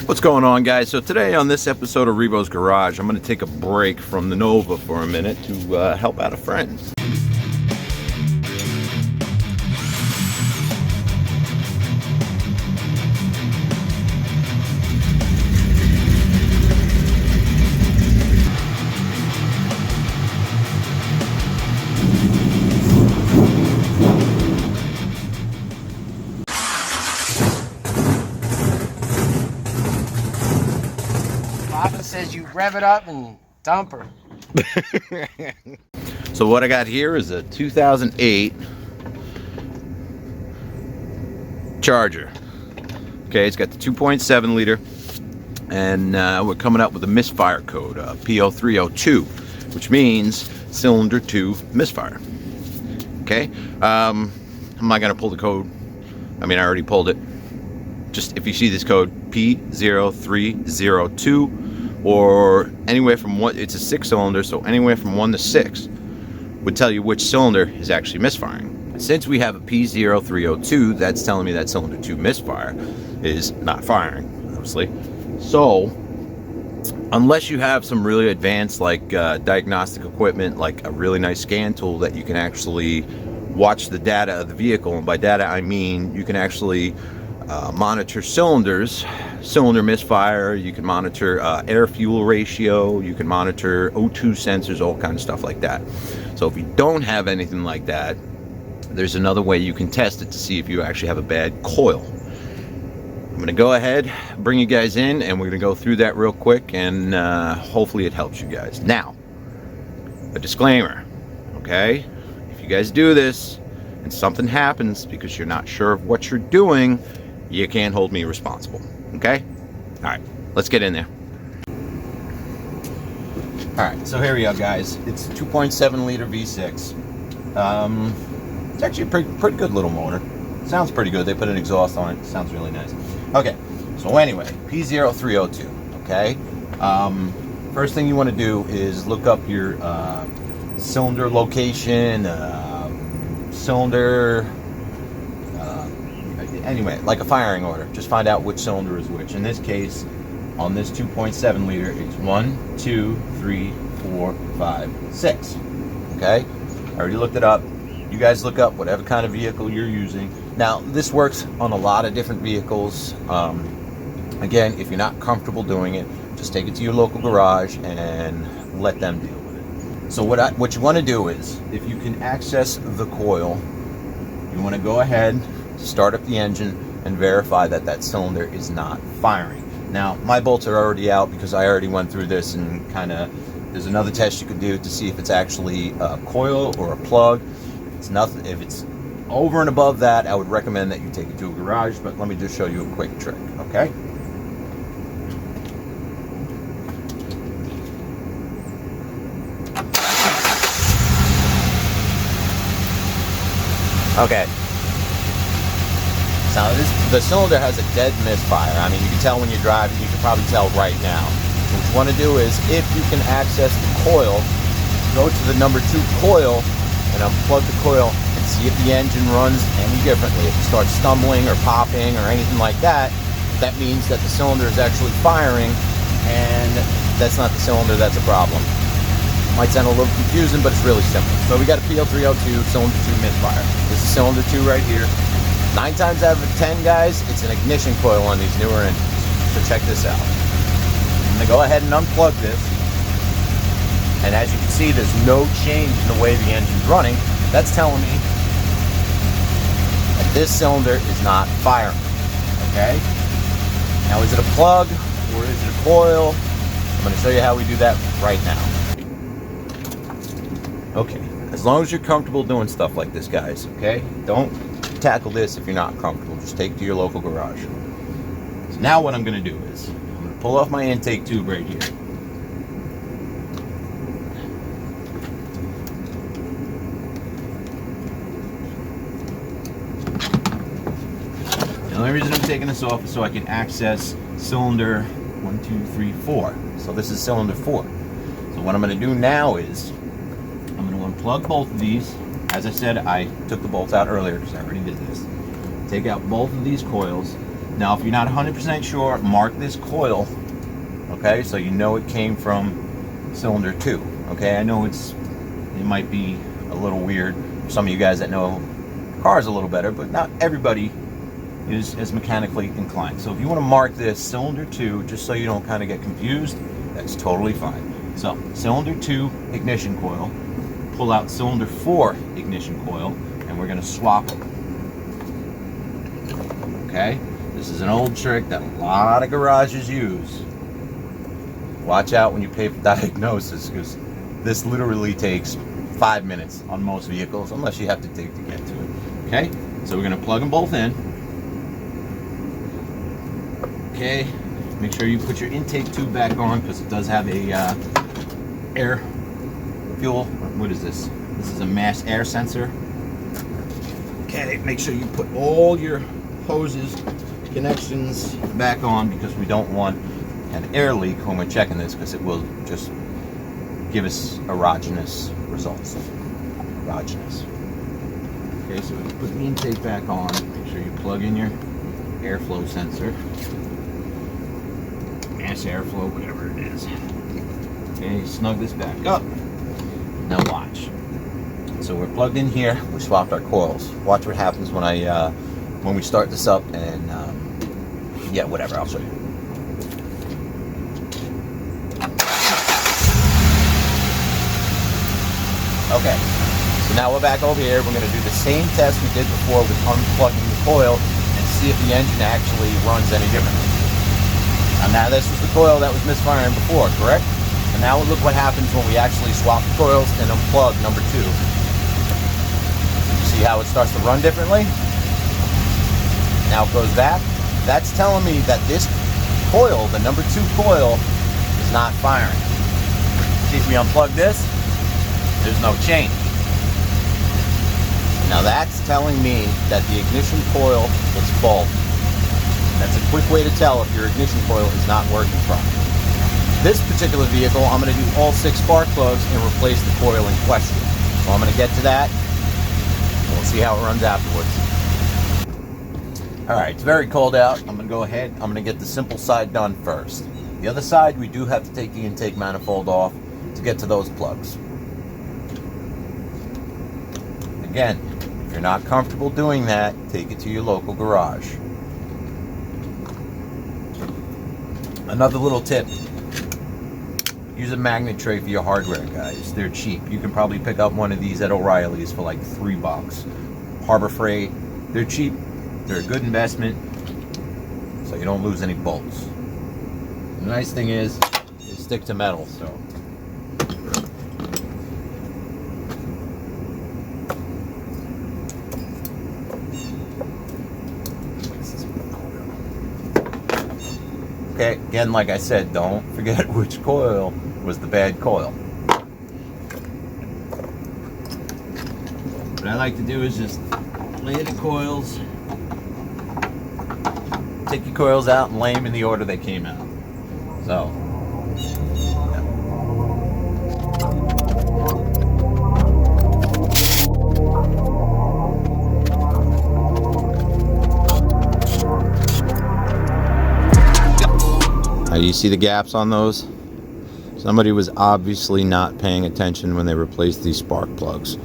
What's going on, guys? So today on this episode of Revosgarage, I'm going to take a break from the Nova for a minute to help out a friend. Papa says you rev it up and dump her. So what I got here is a 2008 Charger. Okay, it's got the 2.7 liter, and we're coming up with a Misfire code, P0302, which means cylinder 2 misfire. Okay, I'm not gonna pull the code. I mean, I already pulled it. Just if you see this code P0302, or anywhere from one, it's a 6-cylinder, so anywhere from 1 to 6 would tell you which cylinder is actually misfiring. Since we have a P0302, that's telling me that cylinder 2 misfire is not firing, obviously. So unless you have some really advanced diagnostic equipment, like a really nice scan tool that you can actually watch the data of the vehicle, and by data I mean you can actually monitor cylinders, cylinder misfire, you can monitor air-fuel ratio, you can monitor O2 sensors, all kinds of stuff like that. So if you don't have anything like that, there's another way you can test it to see if you actually have a bad coil. I'm going to go ahead, bring you guys in, and we're going to go through that real quick, and hopefully it helps you guys. Now, a disclaimer, okay? If you guys do this and something happens because you're not sure of what you're doing, you can't hold me responsible, okay? All right, let's get in there. All right, so here we go, guys. It's a 2.7 liter V6. It's actually a pretty good little motor. Sounds pretty good. They put an exhaust on it. Sounds really nice. Okay, so anyway, P0302, okay? First thing you want to do is look up your cylinder location, cylinder, anyway, like a firing order. Just find out which cylinder is which. In this case, on this 2.7 liter, it's 1, 2, 3, 4, 5, 6. Okay? I already looked it up. You guys look up whatever kind of vehicle you're using. Now, this works on a lot of different vehicles. Again, if you're not comfortable doing it, just take it to your local garage and let them deal with it. So what you want to do is, if you can access the coil, you want to go ahead, start up the engine, and verify that that cylinder is not firing. Now, my bolts are already out because I already went through this and there's another test you could do to see if it's actually a coil or a plug. If it's over and above that, I would recommend that you take it to a garage, but let me just show you a quick trick, okay? Okay. Now the cylinder has a dead misfire. I mean, you can tell when you're driving, you can probably tell right now. What you want to do is, if you can access the coil, go to the number 2 coil and unplug the coil and see if the engine runs any differently. If it starts stumbling or popping or anything like that, that means that the cylinder is actually firing, and that's not the cylinder that's a problem. Might sound a little confusing, but it's really simple. So we got a P0302 cylinder 2 misfire. This is cylinder 2 right here. 9 times out of 10, guys, it's an ignition coil on these newer engines. So check this out. I'm going to go ahead and unplug this. And as you can see, there's no change in the way the engine's running. That's telling me that this cylinder is not firing. Okay? Now, is it a plug or is it a coil? I'm going to show you how we do that right now. Okay. As long as you're comfortable doing stuff like this, guys, okay? Don't tackle this if you're not comfortable. Just take it to your local garage. So now what I'm going to do is I'm going to pull off my intake tube right here. The only reason I'm taking this off is so I can access cylinder 1, 2, 3, 4. So this is cylinder 4. So what I'm going to do now is I'm going to unplug both of these. As I said, I took the bolts out earlier because I already did this. Take out both of these coils, Now, if you're not 100% sure, mark this coil, okay, so you know it came from cylinder 2, okay? I know it might be a little weird for some of you guys that know cars a little better, but not everybody is as mechanically inclined. So if you want to mark this cylinder 2, just so you don't kind of get confused, that's totally fine. So cylinder 2 ignition coil, pull out cylinder 4 ignition coil, and we're going to swap them. Okay? This is an old trick that a lot of garages use. Watch out when you pay for diagnosis, because this literally takes 5 minutes on most vehicles, unless you have to dig to get to it. Okay? So we're going to plug them both in. Okay, make sure you put your intake tube back on, because it does have a air fuel. What is this? This is a mass air sensor. Okay, make sure you put all your hoses, connections back on, because we don't want an air leak when we're checking this, because it will just give us erogenous results. Erogenous. Okay, so put the intake back on. Make sure you plug in your airflow sensor. Mass airflow, whatever it is. Okay, snug this back up. Now watch. So we're plugged in here. We swapped our coils. Watch what happens when we start this up, and yeah, whatever. I'll show you. Okay. So now we're back over here. We're going to do the same test we did before with unplugging the coil and see if the engine actually runs any differently. And now this was the coil that was misfiring before, correct? And now look what happens when we actually swap the coils and unplug number 2. You see how it starts to run differently? Now it goes back. That's telling me that this coil, the number 2 coil, is not firing. See, if we unplug this, there's no change. Now that's telling me that the ignition coil is faulty. That's a quick way to tell if your ignition coil is not working properly. This particular vehicle, I'm going to do all 6 spark plugs and replace the coil in question. So I'm going to get to that, and we'll see how it runs afterwards. Alright, it's very cold out. I'm going to go ahead, I'm going to get the simple side done first. The other side, we do have to take the intake manifold off to get to those plugs. Again, if you're not comfortable doing that, take it to your local garage. Another little tip, use a magnet tray for your hardware, guys. They're cheap. You can probably pick up one of these at O'Reilly's for like $3. Harbor Freight, they're cheap. They're a good investment, so you don't lose any bolts. The nice thing is, they stick to metal, so. Okay, again, like I said, don't forget which coil was the bad coil. What I like to do is just lay the coils, take your coils out and lay them in the order they came out. So, you see the gaps on those? Somebody was obviously not paying attention when they replaced these spark plugs.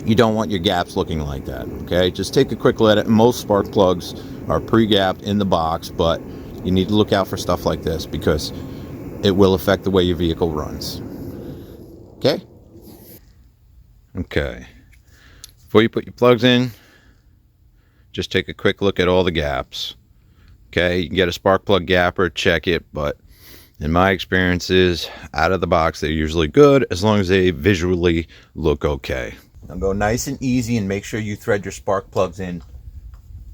You don't want your gaps looking like that, okay? Just take a quick look at it. Most spark plugs are pre-gapped in the box, but you need to look out for stuff like this because it will affect the way your vehicle runs. Okay? Okay. Before you put your plugs in, just take a quick look at all the gaps. Okay, you can get a spark plug gapper, check it, but in my experiences, out of the box, they're usually good as long as they visually look okay. Now go nice and easy and make sure you thread your spark plugs in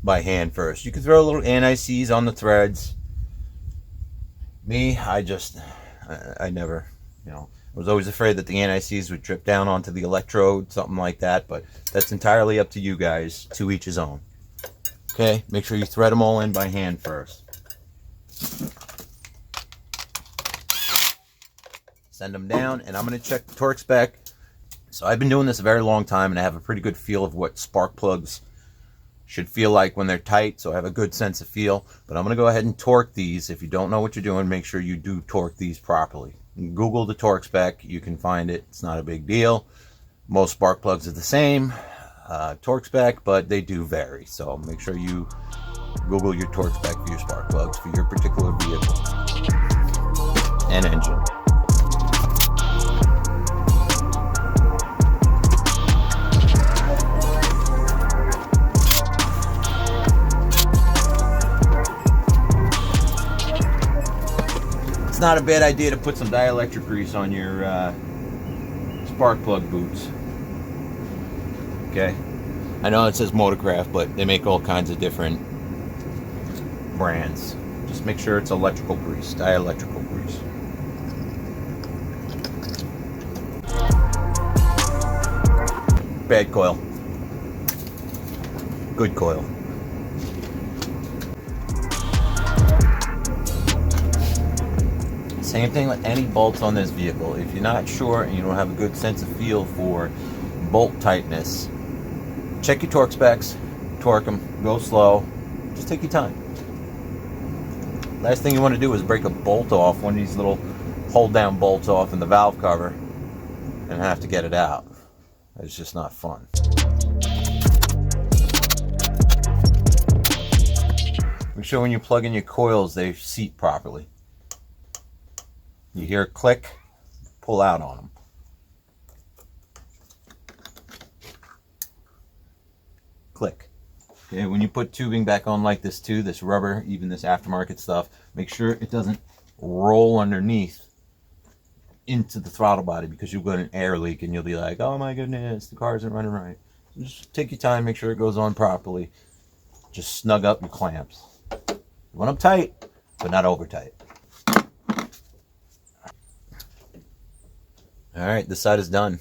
by hand first. You can throw a little anti-seize on the threads. Me, I never, I was always afraid that the anti-seize would drip down onto the electrode, something like that, but that's entirely up to you guys, to each his own. Okay, make sure you thread them all in by hand first. Send them down, and I'm going to check the torque spec. So I've been doing this a very long time, and I have a pretty good feel of what spark plugs should feel like when they're tight, so have a good sense of feel. But I'm going to go ahead and torque these. If you don't know what you're doing, make sure you do torque these properly. Google the torque spec, you can find it. It's not a big deal. Most spark plugs are the same torque spec, but they do vary. So make sure you Google your torque spec for your spark plugs for your particular vehicle and engine. It's not a bad idea to put some dielectric grease on your spark plug boots. Okay, I know it says Motorcraft, but they make all kinds of different brands. Just make sure it's electrical grease, dielectrical grease. Bad coil. Good coil. Same thing with any bolts on this vehicle. If you're not sure and you don't have a good sense of feel for bolt tightness, check your torque specs, torque them, go slow, just take your time. Last thing you want to do is break a bolt off, one of these little hold down bolts off in the valve cover, and have to get it out. It's just not fun. Make sure when you plug in your coils they seat properly. You hear a click, pull out on them. Click. Okay, when you put tubing back on like this too, this rubber, even this aftermarket stuff, make sure it doesn't roll underneath into the throttle body, because you'll get an air leak and you'll be like, oh my goodness, the car isn't running right. So just take your time, make sure it goes on properly. Just snug up your clamps. You want them tight, but not over tight. Alright, this side is done.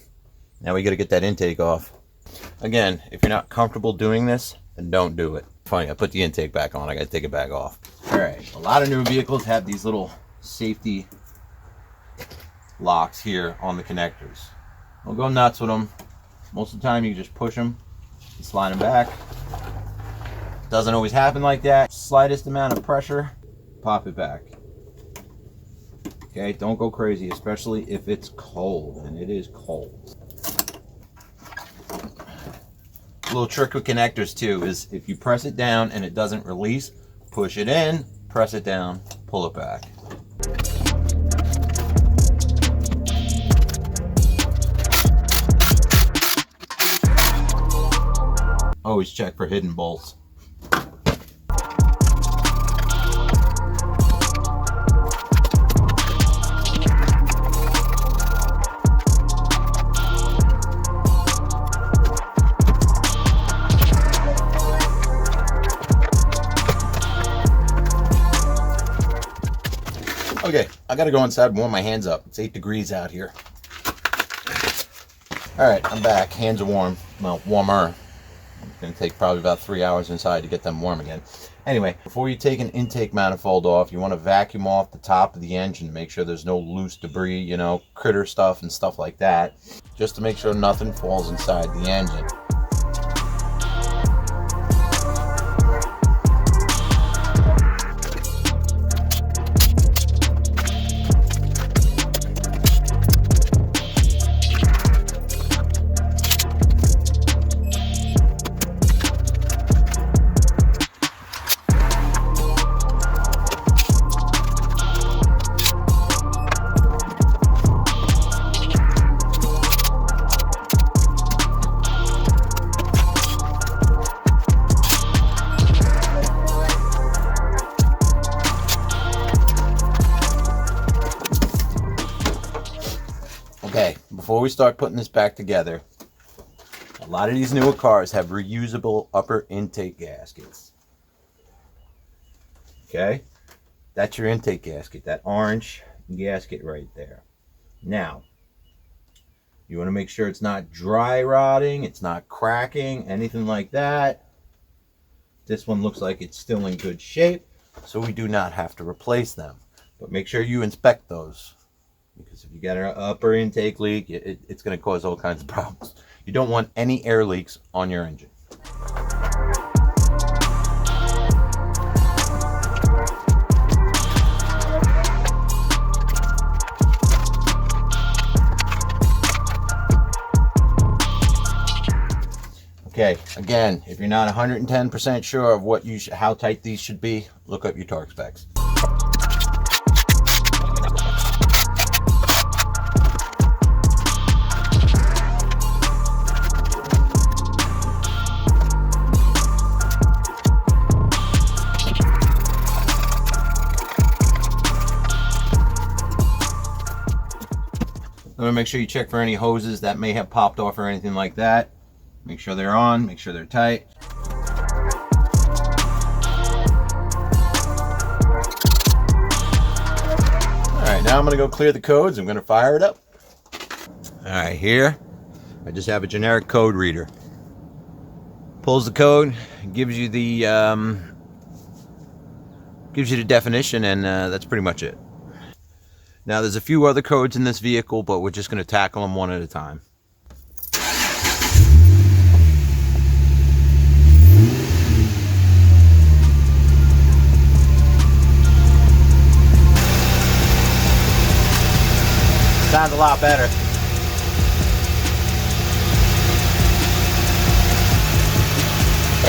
Now we got to get that intake off. Again, if you're not comfortable doing this, then don't do it. Funny, I put the intake back on, I got to take it back off. Alright, a lot of new vehicles have these little safety locks here on the connectors. Don't go nuts with them. Most of the time you just push them and slide them back. Doesn't always happen like that. Slightest amount of pressure, pop it back. Okay, don't go crazy, especially if it's cold, and it is cold. A little trick with connectors too is if you press it down and it doesn't release, push it in, press it down, pull it back. Always check for hidden bolts. Okay, I gotta go inside and warm my hands up. It's 8 degrees out here. Alright, I'm back. Hands are warm. Well, warmer. It's gonna take probably about 3 hours inside to get them warm again. Anyway, before you take an intake manifold off, you want to vacuum off the top of the engine to make sure there's no loose debris, you know, critter stuff and stuff like that. Just to make sure nothing falls inside the engine. Okay, before we start putting this back together, a lot of these newer cars have reusable upper intake gaskets. Okay, that's your intake gasket, that orange gasket right there. Now, you want to make sure it's not dry rotting, it's not cracking, anything like that. This one looks like it's still in good shape, so we do not have to replace them. But make sure you inspect those, because if you get an upper intake leak, it's going to cause all kinds of problems. You don't want any air leaks on your engine. Again, if you're not 110% sure of what how tight these should be, look up your torque specs. Make sure you check for any hoses that may have popped off or anything like that. Make sure they're on, make sure they're tight. Alright, now I'm going to go clear the codes. I'm going to fire it up. Alright, here I just have a generic code reader. Pulls the code, gives you the definition, and that's pretty much it. Now there's a few other codes in this vehicle, but we're just going to tackle them one at a time. Sounds a lot better.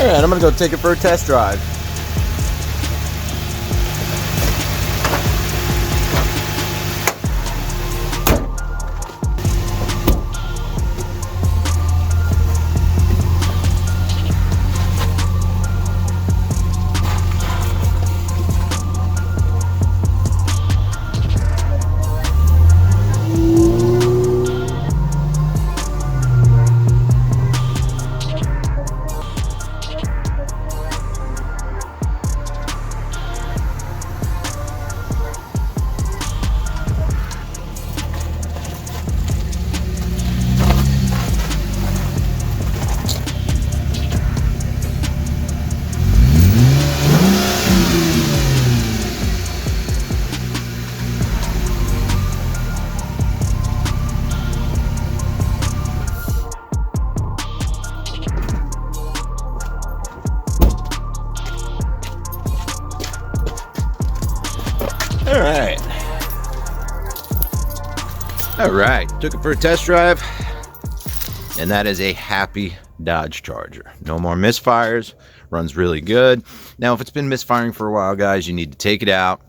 Alright, I'm going to go take it for a test drive. All right, took it for a test drive, and that is a happy Dodge Charger. No more misfires, runs really good. Now, if it's been misfiring for a while, guys, you need to take it out,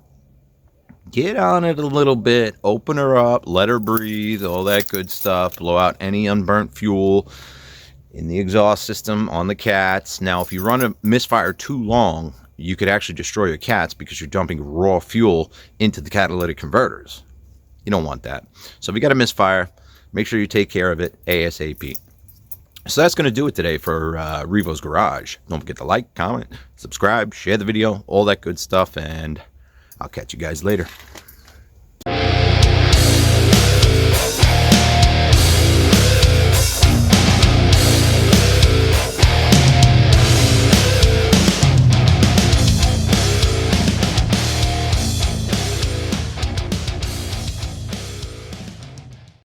get on it a little bit, open her up, let her breathe, all that good stuff, blow out any unburnt fuel in the exhaust system on the cats. Now, if you run a misfire too long, you could actually destroy your cats because you're dumping raw fuel into the catalytic converters. You don't want that. So if you got a misfire, make sure you take care of it ASAP. So that's going to do it today for Revosgarage. Don't forget to like, comment, subscribe, share the video, all that good stuff, and I'll catch you guys later.